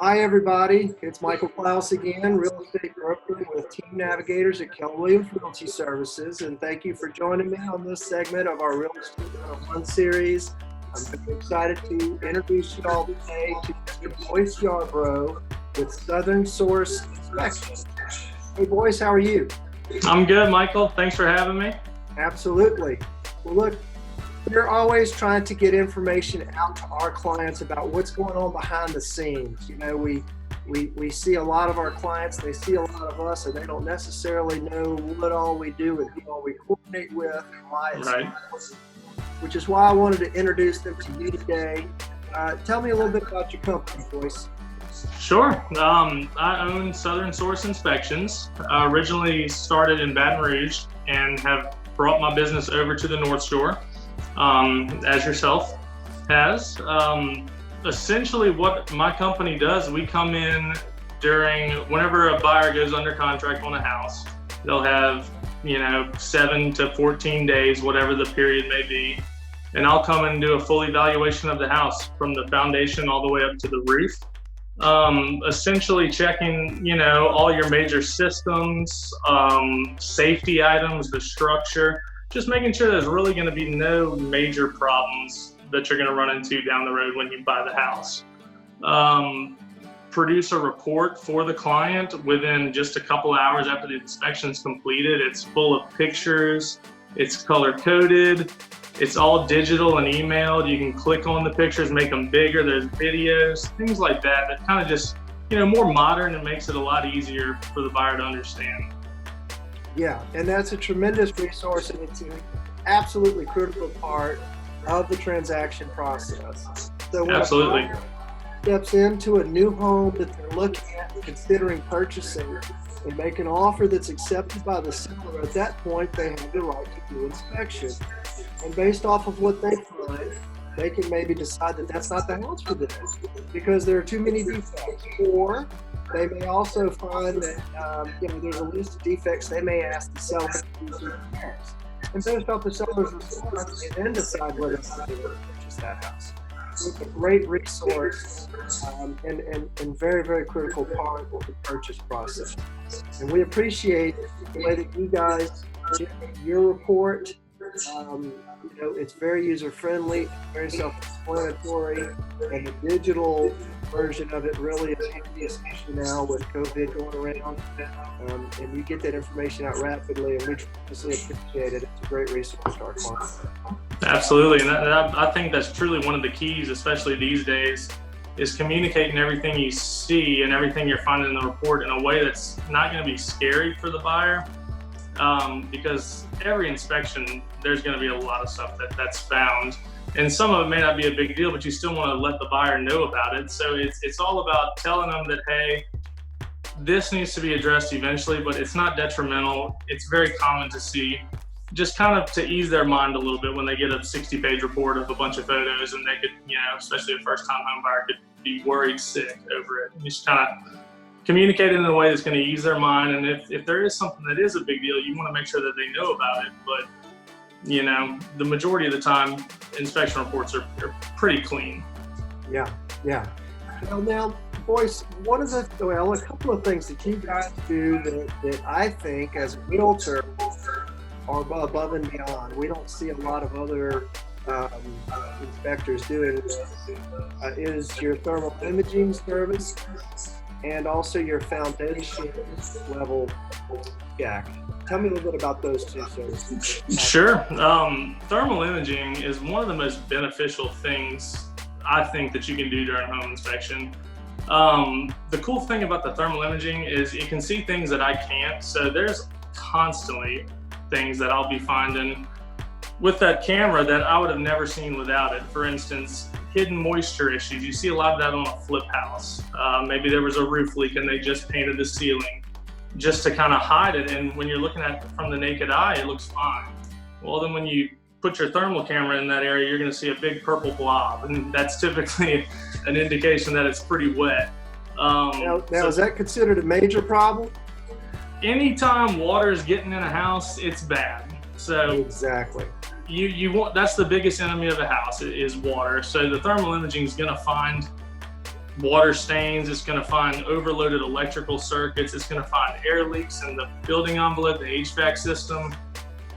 Hi, everybody. It's Michael Claus again, real estate broker with Team Navigators at Keller Williams Realty Services. And thank you for joining me on this segment of our Real Estate 101 series. I'm very excited to introduce you all today to Mr. Boyce Yarbro with Southern Source Inspection. Hey, Boyce, how are you? I'm good, Michael. Thanks for having me. Absolutely. Well, look, we're always trying to get information out to our clients about what's going on behind the scenes. You know, we see a lot of our clients, they see a lot of us, and they don't necessarily know what all we do and who all we coordinate with and why it's Right. which is why I wanted to introduce them to you today. Tell me a little bit about your company, Boyce. Sure. I own Southern Source Inspections. I originally started in Baton Rouge and have brought my business over to the North Shore, as yourself has. Essentially what my company does, we come in whenever a buyer goes under contract on a house. They'll have 7 to 14 days, whatever the period may be. And I'll come and do a full evaluation of the house from the foundation all the way up to the roof. Essentially checking, all your major systems, safety items, the structure, just making sure there's really going to be no major problems that you're going to run into down the road when you buy the house. Produce a report for the client within just a couple hours after the inspection's completed. It's full of pictures, it's color coded, it's all digital and emailed. You can click on the pictures, make them bigger. There's videos, things like that kind of just, more modern and makes it a lot easier for the buyer to understand. Yeah, and that's a tremendous resource, and it's an absolutely critical part of the transaction process. So when Absolutely. a buyer steps into a new home that they're looking at and considering purchasing and make an offer that's accepted by the seller, at that point they have the right to do inspection. And based off of what they find, they can maybe decide that that's not the house for them because there are too many defects. Or they may also find that there's a list of defects. They may ask the seller to do some repairs. And based off the seller's response, they then decide whether or not they want to purchase that house. So it's a great resource and very, very critical part of the purchase process. And we appreciate the way that you guys generate your report. It's very user-friendly, very self-explanatory, and the digital version of it really is handy, especially now with COVID going around. And you get that information out rapidly, and we tremendously appreciate it. It's a great resource to our clients. Absolutely, and I think that's truly one of the keys, especially these days, is communicating everything you see and everything you're finding in the report in a way that's not going to be scary for the buyer. Because every inspection, there's going to be a lot of stuff that's found, and some of it may not be a big deal, but you still want to let the buyer know about it. So it's all about telling them that, hey, this needs to be addressed eventually, but it's not detrimental. It's very common to see, just kind of to ease their mind a little bit when they get a 60-page report of a bunch of photos, and they could, especially a first-time home buyer, could be worried sick over it. And just kind of communicate it in a way that's going to ease their mind. And if there is something that is a big deal, you want to make sure that they know about it. But, the majority of the time, inspection reports are pretty clean. Yeah. Now, Boyce, a couple of things that you guys do that I think as a realtor are above and beyond. We don't see a lot of other inspectors doing this. Is your thermal imaging service and also your foundation level check. Tell me a little bit about those two services. Sure. Thermal imaging is one of the most beneficial things I think that you can do during a home inspection. The cool thing about the thermal imaging is it can see things that I can't. So there's constantly things that I'll be finding with that camera that I would have never seen without it. For instance, hidden moisture issues. You see a lot of that on a flip house. Maybe there was a roof leak and they just painted the ceiling just to kind of hide it. And when you're looking at it from the naked eye, it looks fine. Well, then when you put your thermal camera in that area, you're going to see a big purple blob. And that's typically an indication that it's pretty wet. Now, is that considered a major problem? Anytime water is getting in a house, it's bad. So exactly. You want, that's the biggest enemy of a house is water. So the thermal imaging is going to find water stains. It's going to find overloaded electrical circuits. It's going to find air leaks in the building envelope, the HVAC system.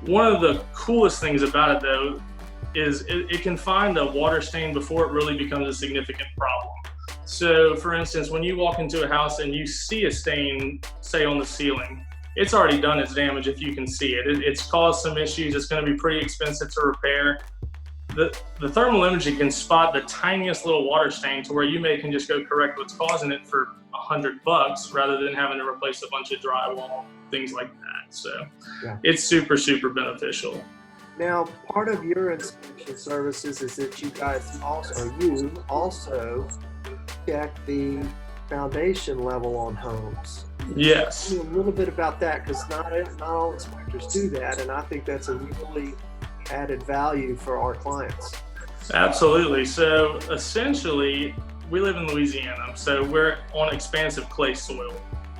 One of the coolest things about it, though, is it can find a water stain before it really becomes a significant problem. So, for instance, when you walk into a house and you see a stain, say on the ceiling, it's already done its damage if you can see it. It's caused some issues. It's going to be pretty expensive to repair. The thermal imaging can spot the tiniest little water stain to where you can just go correct what's causing it for $100 rather than having to replace a bunch of drywall, things like that. So It's super, super beneficial. Now, part of your inspection services is that you guys also check the foundation level on homes. Yes. Tell me a little bit about that, because not all inspectors do that, and I think that's a really added value for our clients. Absolutely. So essentially, we live in Louisiana, so we're on expansive clay soil.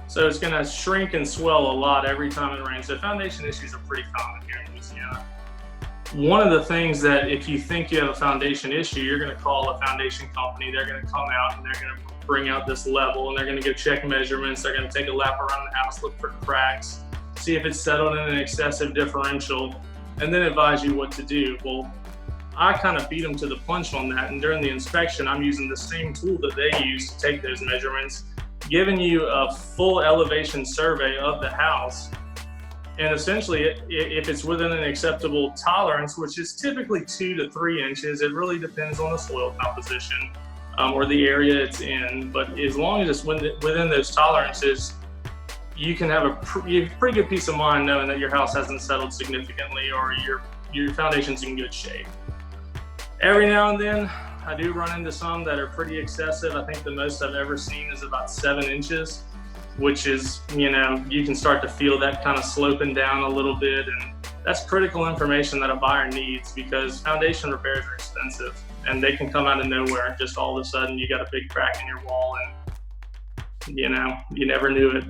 So it's going to shrink and swell a lot every time it rains. So foundation issues are pretty common here in Louisiana. One of the things that if you think you have a foundation issue, you're going to call a foundation company. They're going to come out and they're going to bring out this level, and they're going to go check measurements. They're going to take a lap around the house, look for cracks, see if it's settled in an excessive differential, and then advise you what to do. Well, I kind of beat them to the punch on that, and during the inspection, I'm using the same tool that they use to take those measurements, giving you a full elevation survey of the house. And essentially, if it's within an acceptable tolerance, which is typically 2 to 3 inches, it really depends on the soil composition or the area it's in. But as long as it's within those tolerances, you can have a pretty good peace of mind knowing that your house hasn't settled significantly or your foundation's in good shape. Every now and then, I do run into some that are pretty excessive. I think the most I've ever seen is about 7 inches, which is, you can start to feel that kind of sloping down a little bit. And that's critical information that a buyer needs, because foundation repairs are expensive and they can come out of nowhere. Just all of a sudden you got a big crack in your wall and, you never knew it.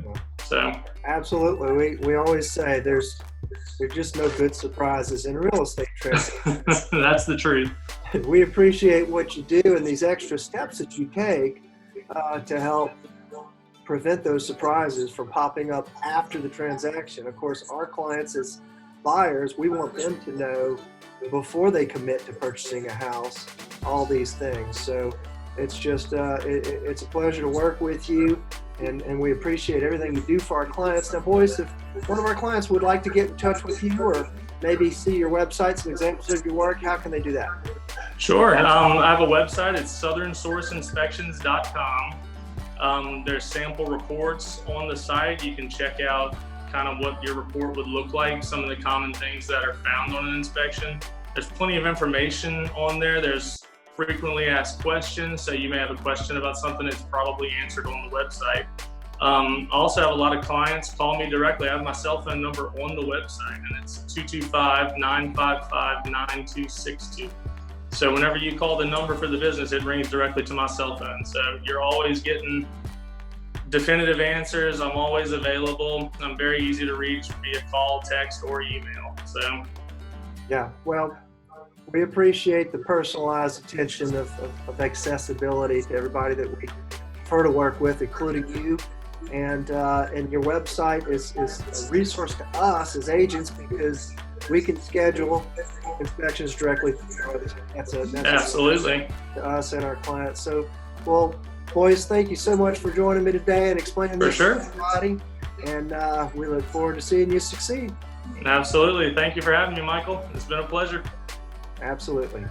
So absolutely. We always say there's just no good surprises in real estate transactions. That's the truth. We appreciate what you do and these extra steps that you take to help prevent those surprises from popping up after the transaction. Of course, our clients as buyers, we want them to know before they commit to purchasing a house all these things. So it's just it's a pleasure to work with you, and we appreciate everything you do for our clients. Now, Boyce, if one of our clients would like to get in touch with you or maybe see your website, some examples of your work, how can they do that? Sure. I have a website. It's southernsourceinspections.com. There's sample reports on the site. You can check out kind of what your report would look like, some of the common things that are found on an inspection. There's plenty of information on there. There's frequently asked questions, so you may have a question about something that's probably answered on the website. I also have a lot of clients call me directly. I have my cell phone number on the website, and it's 225-955-9262. So whenever you call the number for the business, it rings directly to my cell phone. So you're always getting definitive answers. I'm always available. I'm very easy to reach via call, text, or email. So, yeah, well, we appreciate the personalized attention of accessibility to everybody that we prefer to work with, including you. And your website is a resource to us as agents, because we can schedule inspections directly. That's absolutely to us and our clients. So, well, Boyce, thank you so much for joining me today and explaining this to everybody. And we look forward to seeing you succeed. Absolutely. Thank you for having me, Michael. It's been a pleasure. Absolutely.